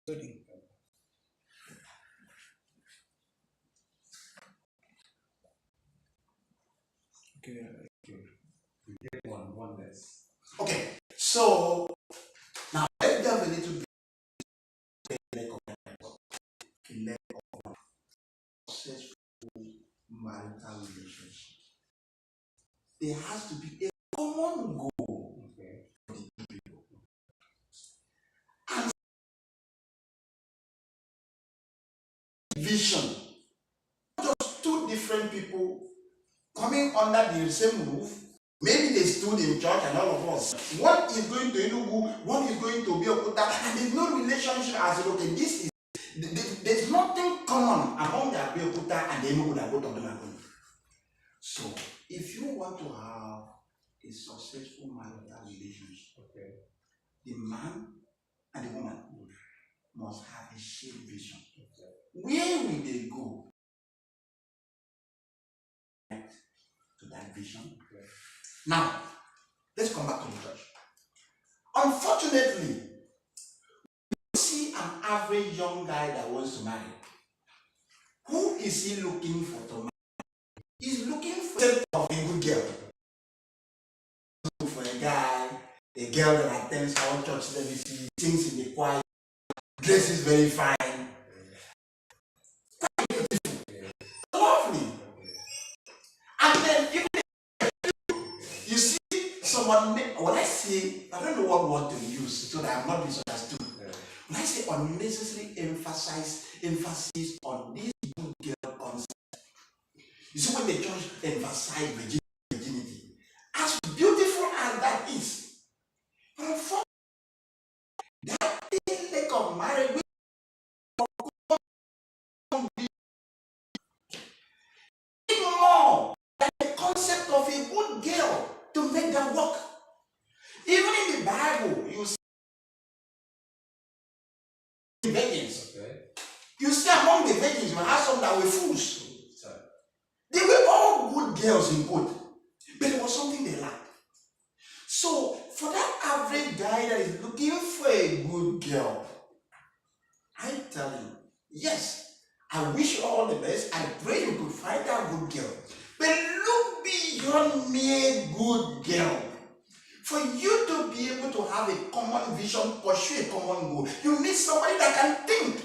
Okay. One less. Okay, so now let's delve a little bit in successful marital relationship. There has to be a common goal. Okay. And vision. Just two different people coming under the same roof. Maybe they stood in church and all of us. One is going to Enugu, one is going to Biokuta, and there's no relationship as okay, this is there's nothing common among the Biokuta and the Enugu that both of them are going. So if you want to have a successful marital relationship, okay, the man and the woman must have a shared vision. Okay. Where will they go to that vision? Okay. Now, let's come back to the church. Unfortunately, you see an average young guy that wants to marry. Who is he looking for to marry? He's looking for a good girl. For a guy, a girl that attends our church services, sings in the choir, dresses very fine. Lovely. And then you see someone, when I say, I don't know what word to use so that I'm not misunderstood. When I say unnecessary emphasis on this good girl concept, you see when the church emphasize virginity, as beautiful as that is, unfortunately, that lack of marriage will be more than the concept of a good girl to make that work. Even in the Bible, you see virgins. Okay. You see among the virgins, you have some that were fools. They were all good girls in good, but there was something they lacked. So, for that average guy that is looking for a good girl, I tell you, yes, I wish you all the best. I pray you could find that good girl. But look beyond mere good girl. For you to be able to have a common vision, pursue a common goal, you need somebody that can think.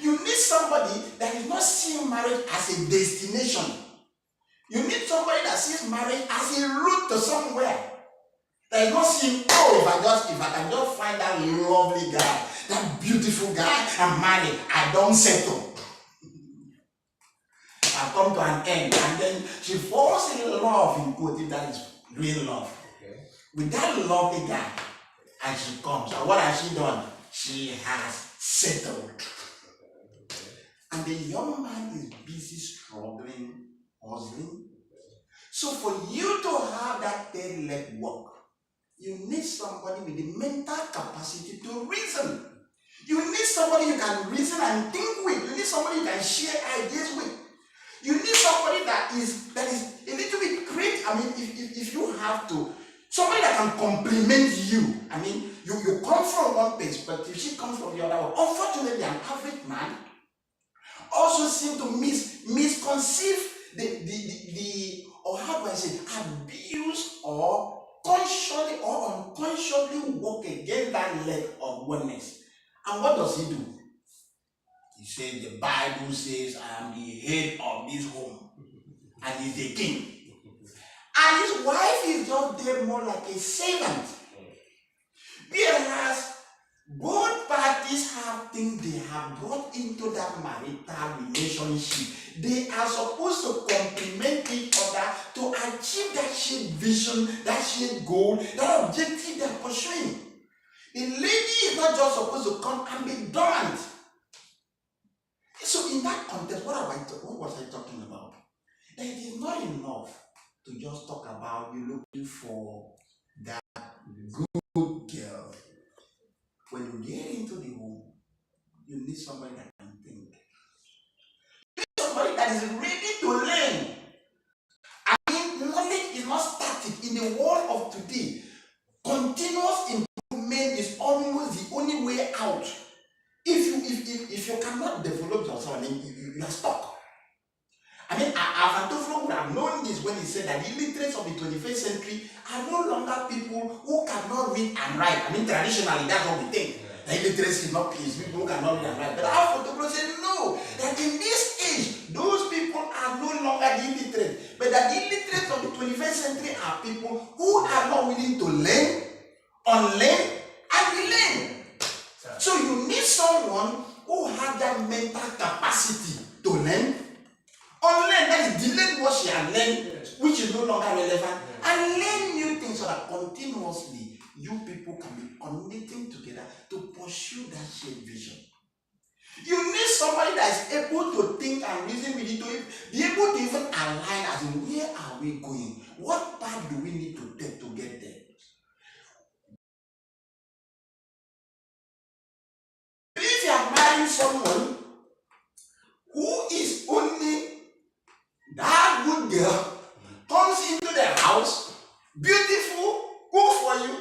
You need somebody that is not seeing marriage as a destination. You need somebody that sees marriage as a route to somewhere. That is not seeing, oh, if I can just find that lovely guy, that beautiful guy, I'm married, I don't settle. I come to an end, and then she falls in love in quote, if that is real love. Okay. With that lovely guy, and she comes, and what has she done? She has settled. Okay. And the young man is busy struggling, hustling. So for you to have that third leg work, you need somebody with the mental capacity to reason. You need somebody you can reason and think with. You need somebody you can share ideas with. You need somebody that is a little bit creative. I mean, if you have to, somebody that can complement you. I mean, you come from one perspective, she comes from the other one. Unfortunately, an average man also seems to misconceive the or how do I say, abuse or consciously or unconsciously walk against that leg of oneness. And what does he do? He says, the Bible says, I am the head of this home, and he's the king. And his wife is just there more like a servant. Whereas both parties have things they have brought into that marital relationship. They are supposed to complement each other to achieve that shared vision, that shared goal, that objective they're pursuing. The lady is not just supposed to come and be dormant. So in that context, what was I talking about? That it is not enough to just talk about you looking for that good girl. When you get into the home, you need somebody that can think. You need somebody that is ready to learn. I mean, knowledge is not static. In the world of today, continuous improvement is almost the only way out. if you cannot develop yourself, I mean, you are stuck. I mean, Avantoflo would have known this when he said that the illiterates of the 21st century are no longer people who cannot read and write. I mean, traditionally, that's what we think. The illiteracy is not peace, people who cannot read and write. But Avantoflo said no, that in this age, those people are no longer the illiterates, but that the illiterates of the 21st century are people who are not willing to learn, unlearn, and relearn. So you need someone who has that mental capacity to learn, unlearn, that is delay what she had learned, which is no longer relevant, and learn new things so that continuously you people can be connecting together to pursue that shared vision. You need somebody that is able to think and reason with you, to be able to even align as in where are we going? What path do we need to take to get there? If you are marrying someone who is only that good girl, comes into the house, beautiful, good for you,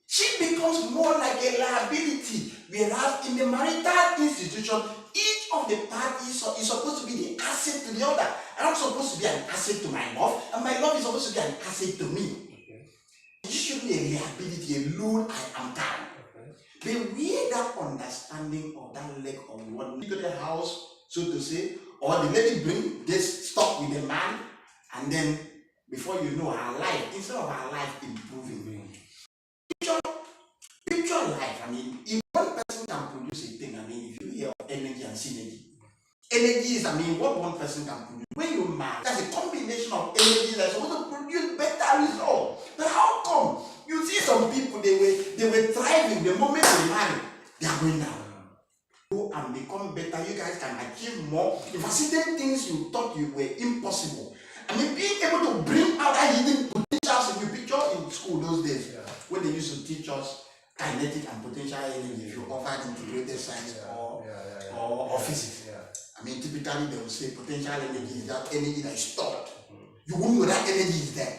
she becomes more like a liability. Whereas in the marital institution, each of the parties is supposed to be the asset to the other. I'm supposed to be an asset to my love, and my love is supposed to be an asset to me. It should be a liability, a load I am carrying. But where that understanding of that leg of one into the house, so to say, or the lady gets stuck with the man, and then before you know her life, instead of her life improving, picture life. I mean, if one person can produce a thing, I mean, if you hear of energy and synergy, energy is, I mean, what one person can produce. When you marry, that's a combination of energy that's supposed to produce better results. But how come you see some people, they were thriving the moment they marry, they are going down. Go and become better, you guys can achieve more. If I certain things you thought you were impossible, I mean, being able to bring out that hidden potentials in your picture in school those days, when they used to teach us kinetic and potential energy, if you offered integrated science or physics. I mean, typically they will say potential energy is that energy that is stored. You won't know that energy is there.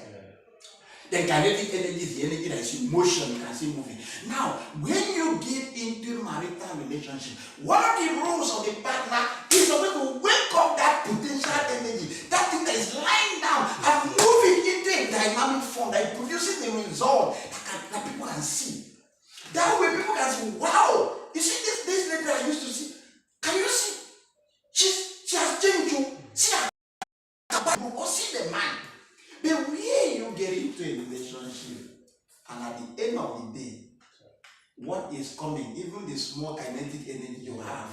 Then kinetic energy is the energy that is in motion, you can see moving. Now, when you get into marital relationship, one of the rules of the partner is supposed to wake up that potential energy, that thing that is lying down, and move it into a dynamic form that produces the result that people can see. That way people can say, wow, you see this lady I used to see, can you see? She has changed you. See her capacity or see the man. But where you get into a relationship, and at the end of the day, what is coming, even the small kinetic energy you have,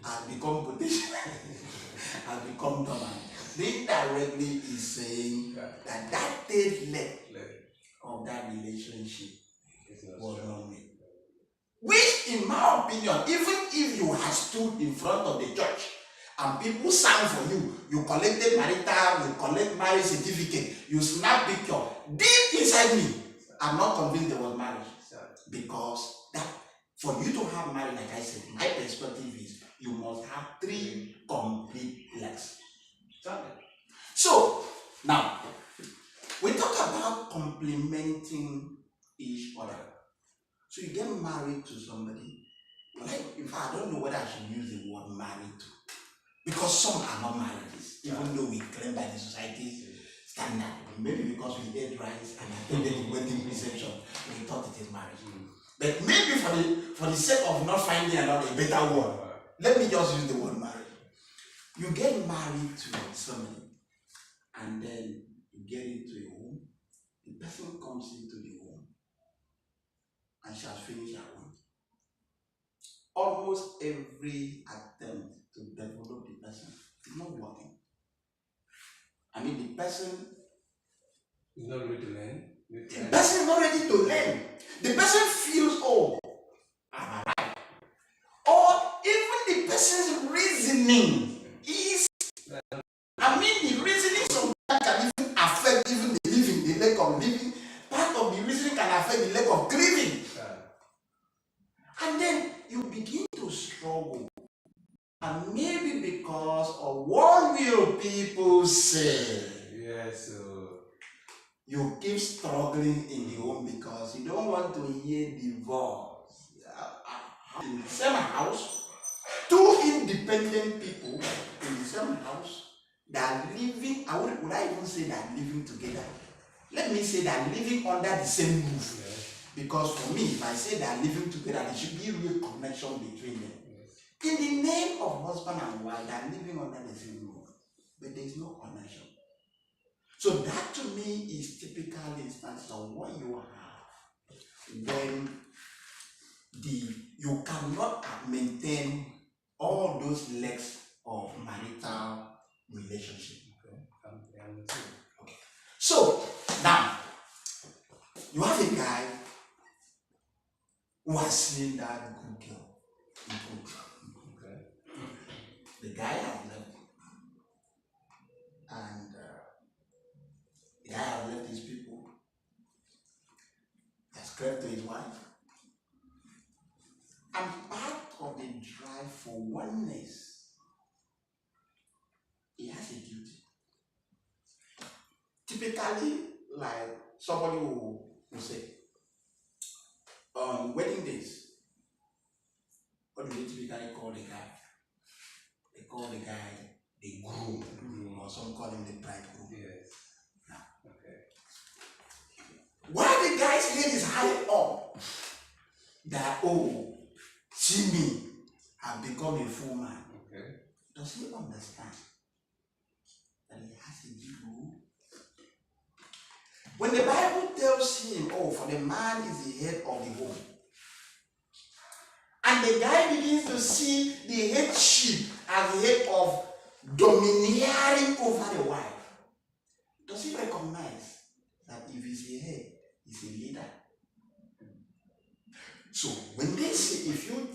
has become potential, has become dormant. Indirectly is saying that third leg of that relationship was not made. Which, in my opinion, even if you had stood in front of the church and people sang for you, you collected marital, you collect marriage certificate, you snap picture, deep inside me, I'm not convinced there was marriage. Because that for you to have marriage, like I said, my perspective is you must have 3 complete legs. So now we talk about complementing each other. So you get married to somebody, like, in fact, I don't know whether I should use the word married to, because some are not marriages, even though we claim by the society standard. Maybe because we ate rice and attended the wedding reception, we thought it is marriage. But maybe for the sake of not finding another better word, let me just use the word marriage. You get married to somebody, and then you get into a home. The person comes into the home, and she has finished her own. Almost every attempt to develop the person is not working. I mean, the person is not ready to learn. The person is not ready to learn. The person feels, oh, I'm alive. Or even the person's reasoning is, I mean, the reasoning sometimes can even affect even the living, the lack of living. Part of the reasoning can affect the lack of grieving. And then you begin to struggle. And maybe because of what will people say. Yes. You keep struggling in the home because you don't want to hear divorce. In the same house, two independent people in the same house that are living, would I even say that living together? Let me say that living under the same roof. Yes. Because for me, if I say they are living together, there should be a real connection between them. Yes. In the name of husband and wife, they are living under the same roof, but there is no connection. So that to me is typical instance of what you have when you cannot maintain all those legs of marital relationship. Okay. So now you have a guy who has seen that good girl. Okay. The guy has left, and the guy has left his people, has crept to his wife, and part of the drive for oneness, he has a duty. Typically, like somebody will say, on wedding days, what do they typically call the guy? They call the guy the groom, or some call him the bridegroom. Yes. Now, Okay. while the guy's head is high up, that, oh, see me, I've become a full man. Okay. Does he understand that he has a duty? When the Bible tells him, oh, for the man is the head of the home, and the guy begins to see the headship as the head of domineering over the wife, does he recognize that if he's a head, he's a leader? So when they say, if you